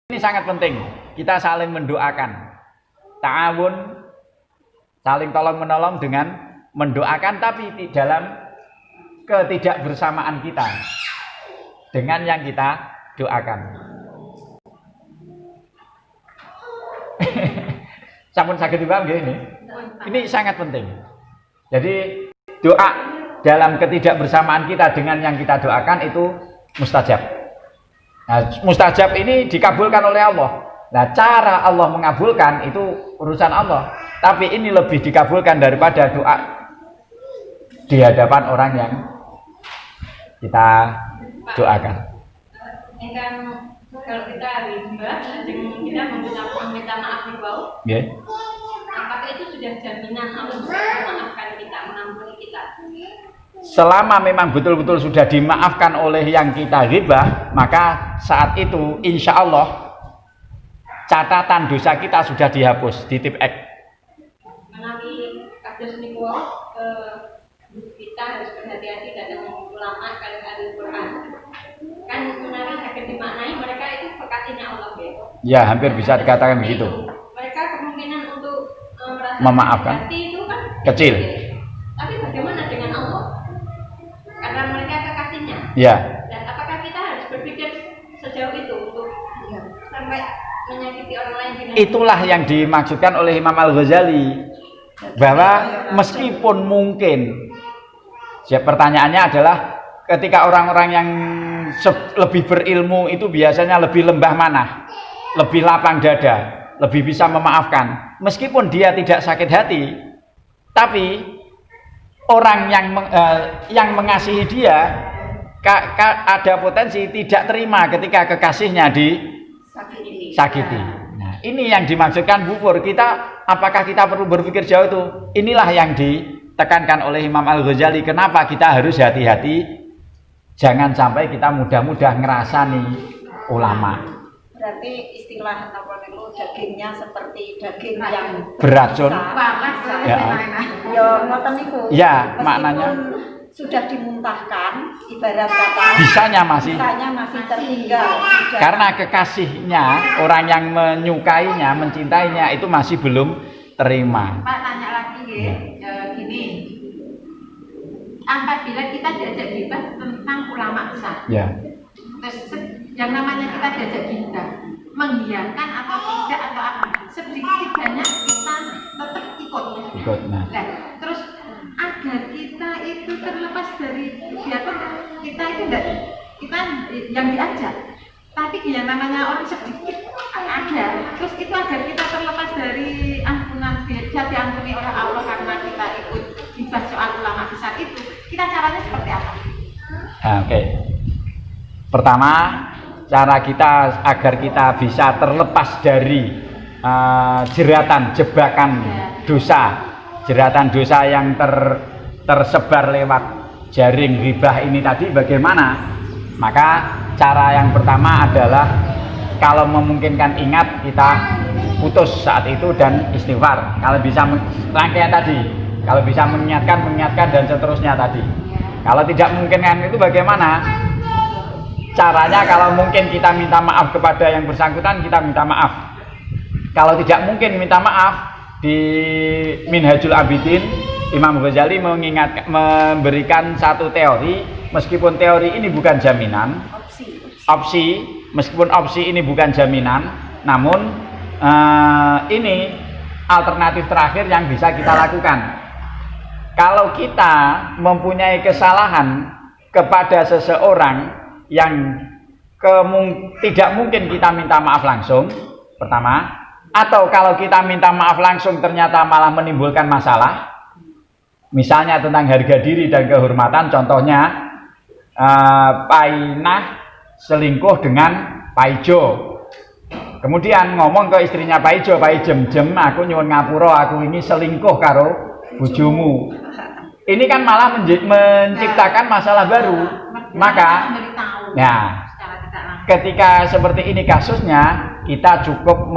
Ini sangat penting, kita saling mendoakan. Ta'awun, saling tolong-menolong dengan mendoakan, tapi di dalam ketidakbersamaan kita dengan yang kita doakan. Sampun saged dipaham nggih ini? Ini sangat penting. Jadi doa dalam ketidakbersamaan kita dengan yang kita doakan itu mustajab. Nah, mustajab ini dikabulkan oleh Allah. Nah, cara Allah mengabulkan itu urusan Allah. Tapi ini lebih dikabulkan daripada doa di hadapan orang yang kita doakan. Kalau kita riba, kita meminta maaf di bawah. Yeah. Apakah itu sudah jaminan Allah memaafkan kita, mengampuni kita? Selama memang betul-betul sudah dimaafkan oleh yang kita ghibah, maka saat itu insya Allah catatan dosa kita sudah dihapus, ditip X. Menawi kados niku kita harus berhati-hati dalam ulama kalau ahli Quran. Kan menawi saged dimaknai mereka itu kekasihnya Allah ya. Ya, hampir bisa dikatakan begitu. Mereka kemungkinan untuk memaafkan itu kan kecil. Tapi bagaimana dengan Allah? Karena mereka kekasihnya. Ya. Dan apakah kita harus berpikir sejauh itu untuk sampai menyakiti orang lain dengan itulah yang dimaksudkan oleh Imam Al-Ghazali, bahwa meskipun mungkin pertanyaannya adalah ketika orang-orang yang lebih berilmu itu biasanya lebih lembah manah, lebih lapang dada, lebih bisa memaafkan meskipun dia tidak sakit hati, tapi orang yang mengasihi dia ada potensi tidak terima ketika kekasihnya disakiti. Nah, ini yang dimaksudkan bufur kita. Apakah kita perlu berpikir jauh itu? Inilah yang ditekankan oleh Imam Al-Ghazali. Kenapa kita harus hati-hati? Jangan sampai kita mudah-mudah ngerasani ulama. Berarti istilah apa itu dagingnya seperti daging yang beracun. Ya, ya ngoten niku. Ya, maknanya sudah dimuntahkan, ibarat kata bisanya masih tertinggal. Karena kekasihnya, orang yang menyukainya, mencintainya itu masih belum terima. Pak tanya lagi gini. Apabila kita diajak debat tentang ulama besar. Ya. Terus yang namanya kita diajak gibah, menghiankan atau tidak atau apa, sedikit banyak kita tetap ikut. Nah. Terus agar kita itu terlepas dari biarpun kita itu enggak, kita yang diajak, tapi yang namanya orang sedikit ada. Terus itu agar kita terlepas dari ampunan, bisa diampuni oleh Allah karena kita ikut gibah soal ulama besar itu. Kita caranya seperti apa? Oke. Pertama, cara kita agar kita bisa terlepas dari jeratan jebakan dosa, jeratan dosa yang tersebar lewat jaring ghibah ini tadi bagaimana? Maka cara yang pertama adalah kalau memungkinkan ingat kita putus saat itu dan istighfar. Kalau bisa rangkaian tadi, kalau bisa mengingatkan dan seterusnya tadi. Kalau tidak memungkinkan itu bagaimana? Caranya kalau mungkin kita minta maaf kepada yang bersangkutan, kita minta maaf. Kalau tidak mungkin minta maaf, di Minhajul Abidin Imam Ghazali memberikan satu teori, meskipun teori ini bukan jaminan, opsi meskipun opsi ini bukan jaminan, namun ini alternatif terakhir yang bisa kita lakukan. Kalau kita mempunyai kesalahan kepada seseorang yang tidak mungkin kita minta maaf langsung, pertama, atau kalau kita minta maaf langsung ternyata malah menimbulkan masalah, misalnya tentang harga diri dan kehormatan, contohnya Painah selingkuh dengan Paijo, kemudian ngomong ke istrinya Paijo, Pai jem-jem aku nyuwun ngapura, aku ini selingkuh karo bojomu. Ini kan malah menciptakan masalah baru. Maka nah, ketika seperti ini kasusnya, kita cukup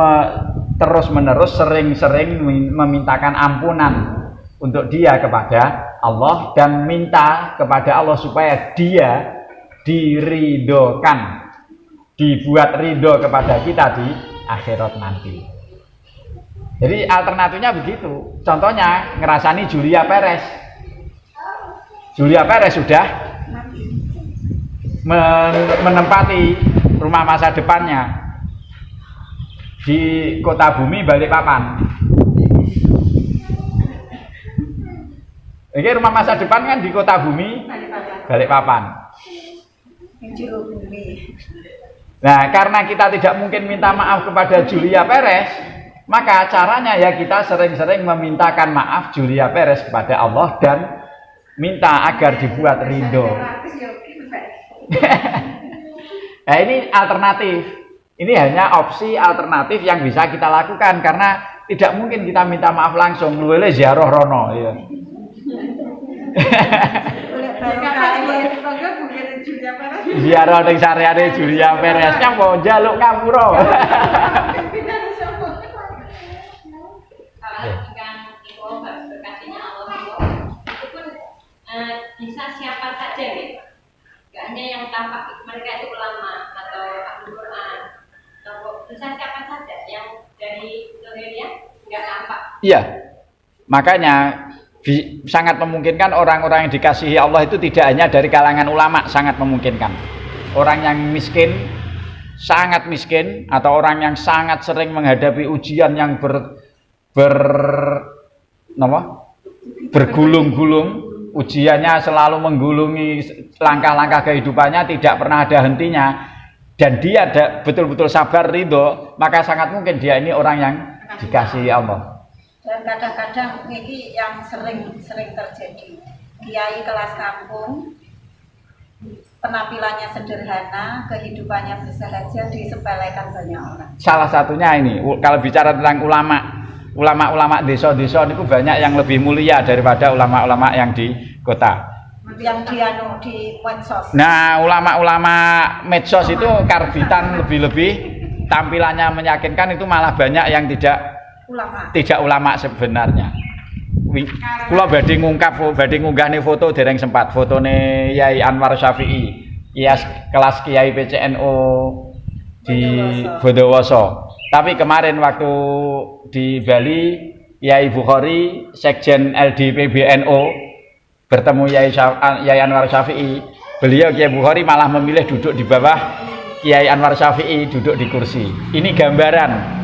terus-menerus sering-sering memintakan ampunan untuk dia kepada Allah dan minta kepada Allah supaya dia diridhokan dibuat ridho kepada kita di akhirat nanti. Jadi alternatifnya begitu. Contohnya ngerasani Julia Perez. Julia Perez sudah menempati rumah masa depannya di kota bumi Balikpapan. Ini rumah masa depan kan di kota bumi Balikpapan. Nah, karena kita tidak mungkin minta maaf kepada Julia Perez, maka caranya ya kita sering-sering memintakan maaf Julia Perez kepada Allah dan minta agar dibuat ridho. Nah, ini alternatif. Ini hanya opsi alternatif yang bisa kita lakukan karena tidak mungkin kita minta maaf langsung. Luwele ziarah rono ya. Ziarah ning sareane Julia Perez nyapa njaluk ngapura. Berkasihnya Allah itu pun bisa siapa saja gitu. Gak hanya yang tampak mereka itu ulama atau ahli Quran, atau bisa siapa saja yang dari Indonesia nggak tampak. Iya, makanya sangat memungkinkan orang-orang yang dikasihi Allah itu tidak hanya dari kalangan ulama, sangat memungkinkan. Orang yang miskin, sangat miskin, atau orang yang sangat sering menghadapi ujian yang bergulung-gulung, ujiannya selalu menggulungi langkah-langkah kehidupannya, tidak pernah ada hentinya, dan dia betul-betul sabar ridho, maka sangat mungkin dia ini orang yang dikasihi Allah. Dan kadang-kadang ini yang sering terjadi, kiai kelas kampung, penampilannya sederhana, kehidupannya bersahaja, disepelekan banyak orang. Salah satunya ini, kalau bicara tentang ulama-ulama desa-desa itu banyak yang lebih mulia daripada ulama-ulama yang di kota. Yang di medsos. Nah, ulama-ulama medsos itu karbitan lebih-lebih, tampilannya meyakinkan, itu malah banyak yang tidak ulama sebenarnya. Kula badhe ngunggah nih foto dereng sempat, fotone Yai Anwar Syafi'i, kelas Kiai PCNO di Bondowoso. Tapi kemarin waktu di Bali, Yai Bukhari, Sekjen LDPBNO, bertemu Yai Anwar Syafi'i. Beliau Kiai Bukhari malah memilih duduk di bawah Kiai Anwar Syafi'i, duduk di kursi. Ini gambaran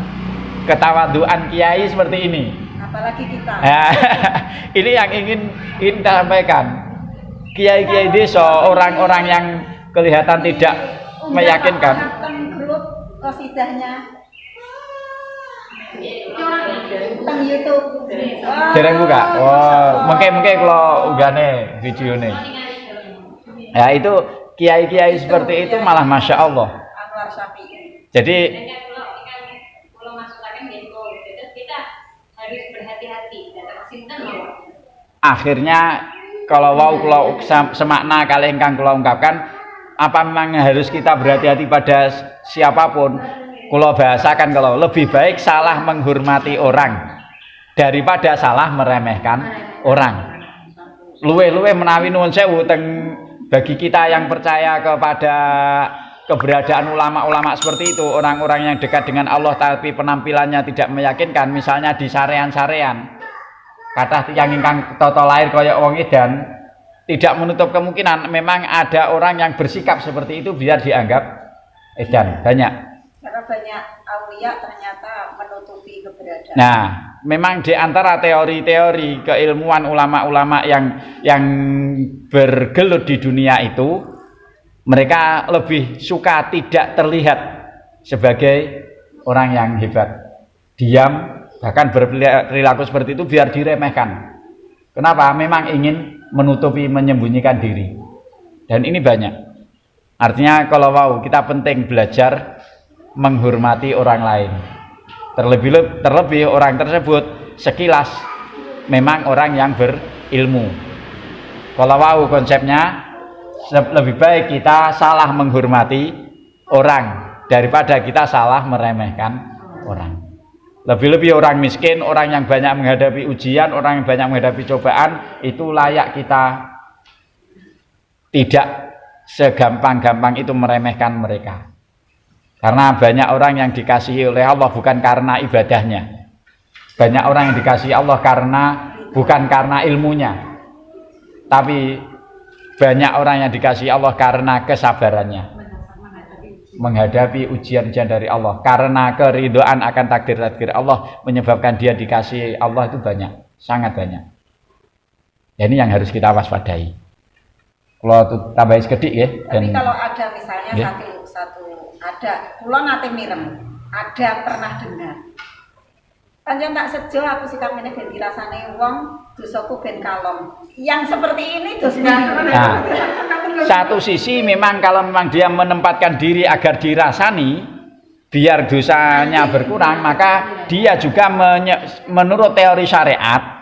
ketawaduan Kiai seperti ini. Apalagi kita. Ini yang ingin kita sampaikan. Kiai-kiai desa, orang-orang yang kelihatan tidak meyakinkan. Grup kosidahnya teng YouTube. Dereng buka. Oh, mungkin kalau unggahne videone. Ya itu kiai-kiai seperti itu malah masya Allah. Anwar Syafi'i. Jadi kalau masukkan gitu, kita harus berhati-hati. Akhirnya kalau semakna kali ingkang kula ungkapkan, apa memang harus kita berhati-hati pada siapapun? Kula bahasakan kalau lebih baik salah menghormati orang daripada salah meremehkan orang. Luwe-luwe menawi nuwun sewu bagi kita yang percaya kepada keberadaan ulama-ulama seperti itu, orang-orang yang dekat dengan Allah tapi penampilannya tidak meyakinkan, misalnya di sarean-sarean. Kathah tiyang ingkang tata lair kaya wong edan, tidak menutup kemungkinan memang ada orang yang bersikap seperti itu biar dianggap edan, banyak. Karena banyak aulia ternyata menutupi keberadaan. Nah, memang di antara teori-teori keilmuan ulama-ulama yang bergelut di dunia itu, mereka lebih suka tidak terlihat sebagai orang yang hebat, diam, bahkan berperilaku seperti itu biar diremehkan. Kenapa? Memang ingin menutupi, menyembunyikan diri. Dan ini banyak. Artinya kalau kita penting belajar menghormati orang lain. Terlebih orang tersebut sekilas memang orang yang berilmu. Kalau konsepnya lebih baik kita salah menghormati orang daripada kita salah meremehkan orang. Lebih-lebih orang miskin, orang yang banyak menghadapi ujian, orang yang banyak menghadapi cobaan, itu layak kita tidak segampang-gampang itu meremehkan mereka. Karena banyak orang yang dikasihi oleh Allah bukan karena ibadahnya. Banyak orang yang dikasihi Allah bukan karena ilmunya. Tapi banyak orang yang dikasihi Allah karena kesabarannya menghadapi ujian-ujian dari Allah. Karena keridhaan akan takdir-takdir Allah menyebabkan dia dikasihi Allah itu banyak, sangat banyak. Ya, ini yang harus kita waspadai. Kalau tambah sekedik ya. Tapi kalau ada misalnya ya. ada kula nate mireng, ada pernah dengar. Panjang tak sejo aku sikap ini ben dirasane wong dosaku ben kalong. Yang seperti ini dosanya. Nah, satu sisi memang kalau memang dia menempatkan diri agar dirasani biar dosanya berkurang, maka dia juga menurut teori syariat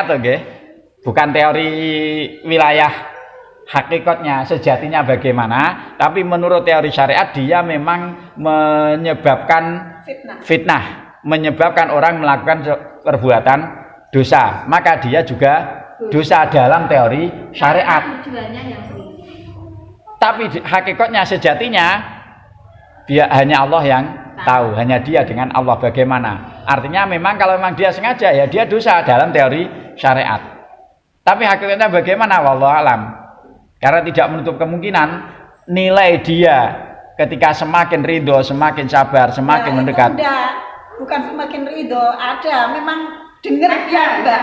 okay? Bukan teori wilayah hakikatnya sejatinya bagaimana, tapi menurut teori syariat dia memang menyebabkan fitnah, menyebabkan orang melakukan perbuatan dosa, maka dia juga dosa dalam teori syariat. Tapi hakikatnya sejatinya dia hanya Allah yang tahu, hanya dia dengan Allah bagaimana. Artinya memang kalau memang dia sengaja ya dia dosa dalam teori syariat. Tapi hakikatnya bagaimana wallahu alam. Karena tidak menutup kemungkinan nilai dia ketika semakin ridho, semakin sabar, semakin mendekat. Bukan semakin ridho, ada memang denger ya enggak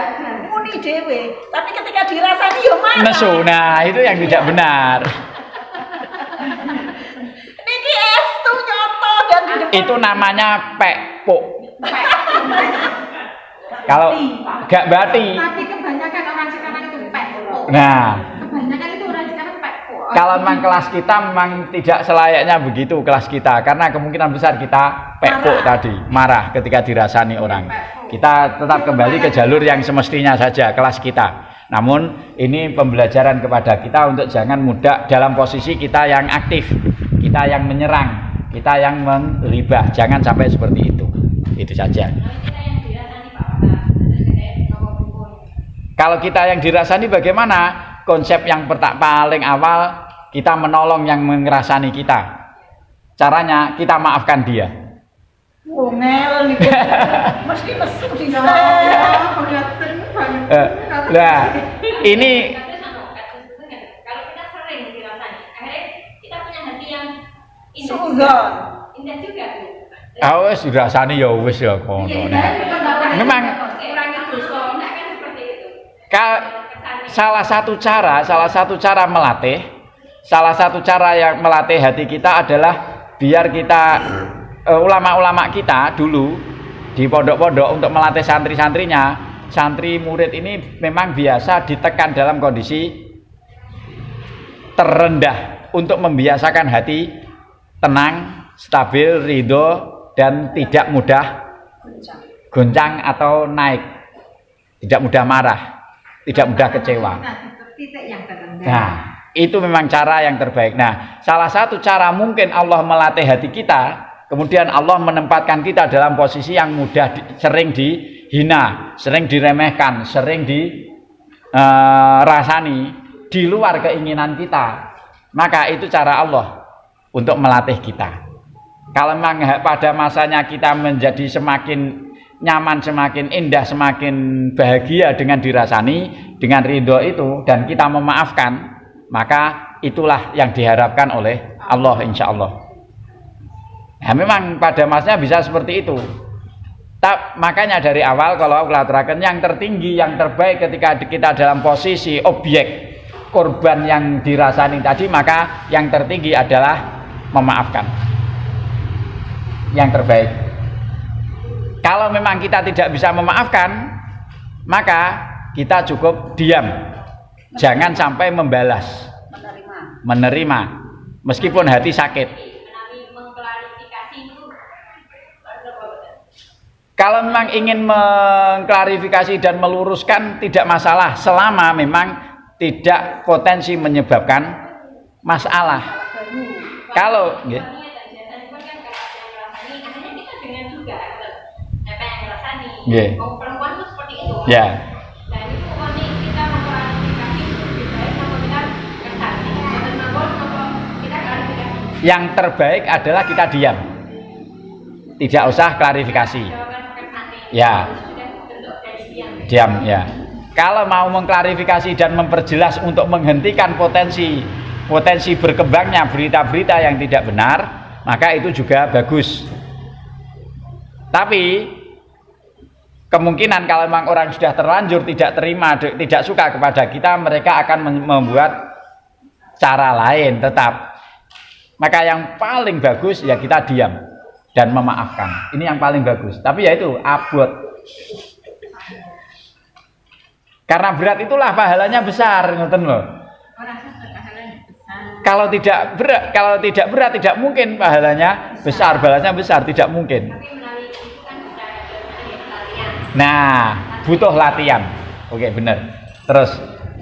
muni dewe, tapi ketika dirasani yo marah. Nesu, nah itu yang tidak benar. Niki estu nyoto dan di depan. Itu namanya pekpuk. Kalau gak bati. Tapi kebanyakan orang sekarang itu pekpuk. Nah, kebanyakan itu orang sekarang pekpuk. kalau memang kelas kita memang tidak selayaknya begitu kelas kita, karena kemungkinan besar kita pekpuk tadi, marah ketika dirasani orang. Kita tetap kembali ke jalur yang semestinya saja kelas kita. Namun ini pembelajaran kepada kita untuk jangan mudah dalam posisi kita yang aktif, kita yang menyerang, kita yang menggibah, jangan sampai seperti itu. Itu saja. Kalau kita yang dirasani bagaimana? Konsep yang paling awal kita menolong yang mengerasani kita. Caranya kita maafkan dia. Ngel nih. Mesti mesum di sana. Nah, ini kalau kita sering dirasani, akhirnya kita punya hati yang suudzon. Indah juga. wis dirasani ya wis ya kono. Memang salah satu cara melatih, salah satu cara yang melatih hati kita adalah biar kita ulama-ulama kita dulu di pondok-pondok untuk melatih santri-santrinya, santri murid ini memang biasa ditekan dalam kondisi terendah untuk membiasakan hati tenang, stabil, ridho, dan tidak mudah goncang atau naik, tidak mudah marah, tidak mudah kecewa. Nah, itu memang cara yang terbaik. Nah, salah satu cara mungkin Allah melatih hati kita, kemudian Allah menempatkan kita dalam posisi yang mudah sering dihina, sering diremehkan, sering dirasani di luar keinginan kita. Maka itu cara Allah untuk melatih kita. Kalau memang pada masanya kita menjadi semakin nyaman, semakin indah, semakin bahagia dengan dirasani, dengan ridho itu, dan kita memaafkan, maka itulah yang diharapkan oleh Allah insya Allah. Nah, memang pada masanya bisa seperti itu. Makanya dari awal kalau aku katakan yang tertinggi, yang terbaik ketika kita dalam posisi objek korban yang dirasani tadi, maka yang tertinggi adalah memaafkan. Yang terbaik. Kalau memang kita tidak bisa memaafkan, maka kita cukup diam. Jangan sampai membalas. Menerima. Meskipun hati sakit. Kalau memang ingin mengklarifikasi dan meluruskan tidak masalah, selama memang tidak potensi menyebabkan masalah. Kalau nggih. Perempuan itu seperti itu. Ya. Dan itu kita mengklarifikasi lebih baik kalau kita kesana. Dan kita klarifikasi. Yang terbaik adalah kita diam. Tidak usah klarifikasi. Ya. Diam ya. Kalau mau mengklarifikasi dan memperjelas untuk menghentikan potensi berkembangnya berita-berita yang tidak benar, maka itu juga bagus. Tapi kemungkinan kalau memang orang sudah terlanjur tidak terima, tidak suka kepada kita, mereka akan membuat cara lain tetap. Maka yang paling bagus ya kita diam dan memaafkan. Ini yang paling bagus. Tapi ya itu abot. Karena berat itulah pahalanya besar, ngoten loh. Kalau tidak berat tidak mungkin pahalanya besar, balasnya besar, tidak mungkin. Nah, butuh latihan. Oke, benar. Terus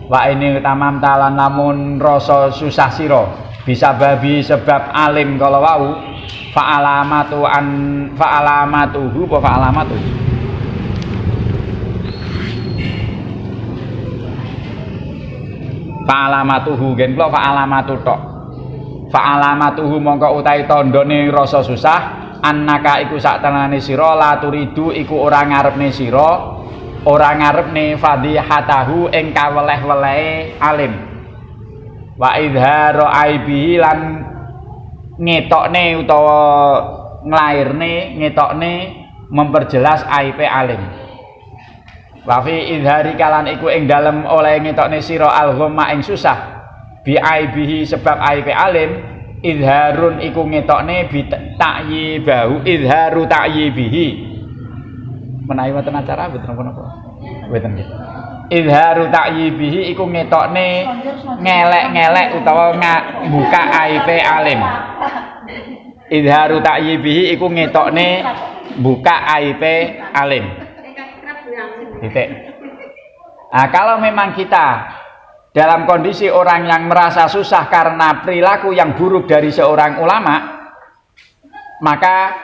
wa ini tamam talan lamun rasa susah sira bisa babi sebab alim kalau wau fa'alamatuhu apa fa'alamatuhu fa'alamatuhu gen kula fa'alamatu tok fa'alamatuhu mongko utahe tandane rasa susah annaka iku sak tenane sira la turidu iku ora ngarepne sira ora ngarepne fadhihatahu ing kaweleh-welehe alim wa idharu aibihi lan ngetokne utawa nglairne ngetokne memperjelas aibe alim wa fi idhari kalan iku ing dalem oleh ngetokne sira al-ghamma ing susah bi aibihi sebab aibe alim idharun iku ngetokne bi ta'yibahu idharu ta'yibihi menawi wonten acara mboten napa-napa mboten nggih idharu ta'yibihi iku ngetokne ngelek-ngelek utawa buka aibe alim. Idharu ta'yibihi iku ngetokne buka aibe alim. Titik. Nah, kalau memang kita dalam kondisi orang yang merasa susah karena perilaku yang buruk dari seorang ulama, maka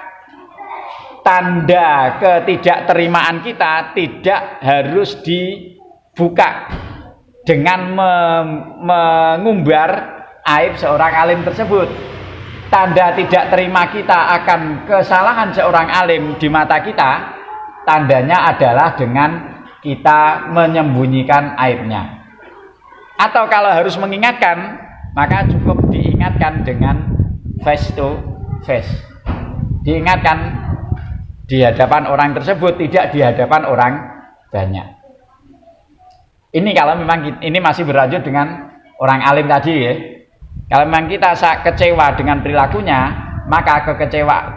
tanda ketidakterimaan kita tidak harus dibuka dengan mengumbar aib seorang alim tersebut. Tanda tidak terima kita akan kesalahan seorang alim di mata kita, tandanya adalah dengan kita menyembunyikan aibnya. Atau kalau harus mengingatkan, maka cukup diingatkan dengan face to face. Diingatkan di hadapan orang tersebut, tidak di hadapan orang banyak. Ini kalau memang ini masih berlanjut dengan orang alim tadi ya. Kalau memang kita kecewa dengan perilakunya, maka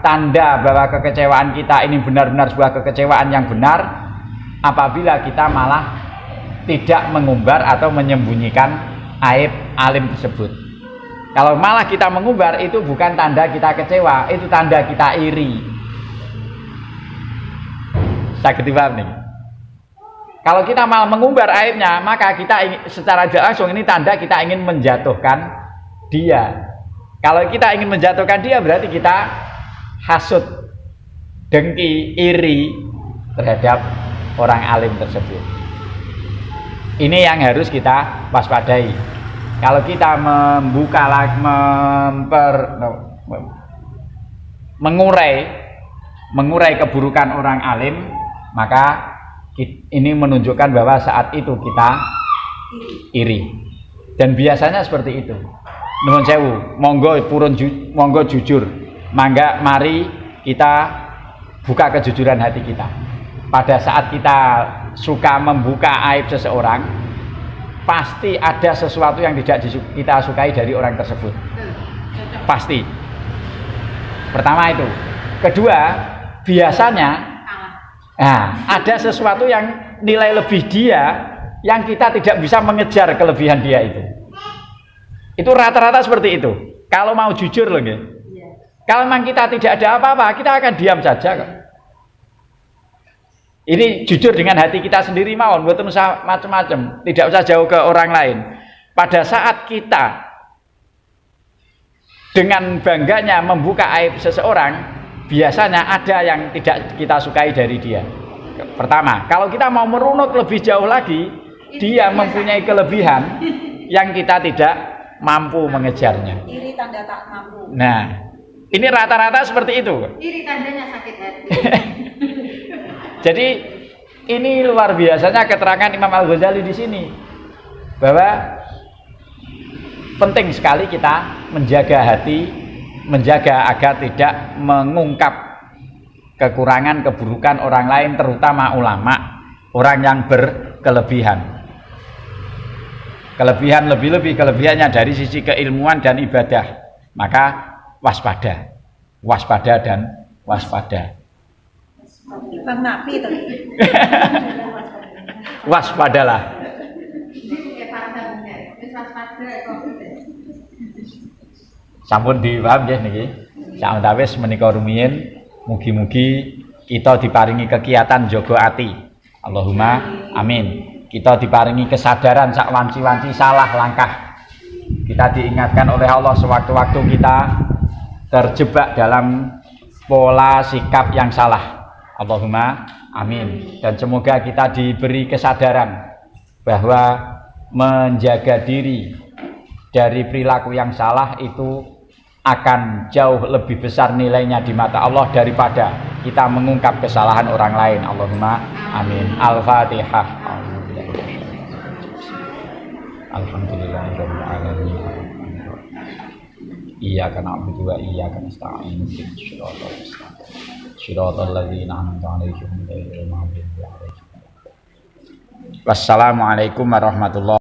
tanda bahwa kekecewaan kita ini benar-benar sebuah kekecewaan yang benar apabila kita malah tidak mengumbar atau menyembunyikan aib alim tersebut. Kalau malah kita mengumbar, itu bukan tanda kita kecewa, itu tanda kita iri. Sakit dipaham nih. Kalau kita malah mengumbar aibnya, maka kita secara langsung ini tanda kita ingin menjatuhkan dia. Kalau kita ingin menjatuhkan dia, berarti kita hasut, dengki, iri terhadap orang alim tersebut. Ini yang harus kita waspadai. Kalau kita mengurai keburukan orang alim, maka ini menunjukkan bahwa saat itu kita iri. Dan biasanya seperti itu. Nuwun sewu, monggo jujur. Mari kita buka kejujuran hati kita. Pada saat kita suka membuka aib seseorang, pasti ada sesuatu yang tidak kita sukai dari orang tersebut. Pasti. Pertama itu. Kedua, biasanya ada sesuatu yang nilai lebih dia yang kita tidak bisa mengejar kelebihan dia itu. Itu rata-rata seperti itu. Kalau mau jujur loh, ya. Kalau memang kita tidak ada apa-apa, kita akan diam saja kok. Ini jujur dengan hati kita sendiri mawon, mboten usah macam-macam, tidak usah jauh ke orang lain. Pada saat kita dengan bangganya membuka aib seseorang, biasanya ada yang tidak kita sukai dari dia. Pertama, kalau kita mau merunut lebih jauh lagi, dia mempunyai kelebihan yang kita tidak mampu mengejarnya. Iri tanda tak mampu. Nah, ini rata-rata seperti itu. Iri tandanya sakit hati. Jadi ini luar biasanya keterangan Imam Al-Ghazali di sini bahwa penting sekali kita menjaga hati, menjaga agar tidak mengungkap kekurangan, keburukan orang lain, terutama ulama, orang yang berkelebihan. Kelebihan lebih-lebih kelebihannya dari sisi keilmuan dan ibadah. Maka waspada, waspada dan waspada. Bang Nabi itu. Waspadalah. Sampun dipaham nggih niki. Saantawis menika rumiyin mugi-mugi kita diparingi kegiatan jaga ati. Allahumma amin. Kita diparingi kesadaran sak wanci-wanci salah langkah. Kita diingatkan oleh Allah sewaktu-waktu kita terjebak dalam pola sikap yang salah. Allahumma amin. Dan semoga kita diberi kesadaran bahwa menjaga diri dari perilaku yang salah itu akan jauh lebih besar nilainya di mata Allah daripada kita mengungkap kesalahan orang lain. Allahumma amin. Al-Fatihah. Alhamdulillahirabbil alamin. Iyyaka na'budu wa iyyaka nasta'in. Shiratal ladzina an'amta 'alaihim ghairil maghdubi 'alaihim. Wassalamualaikum warahmatullahi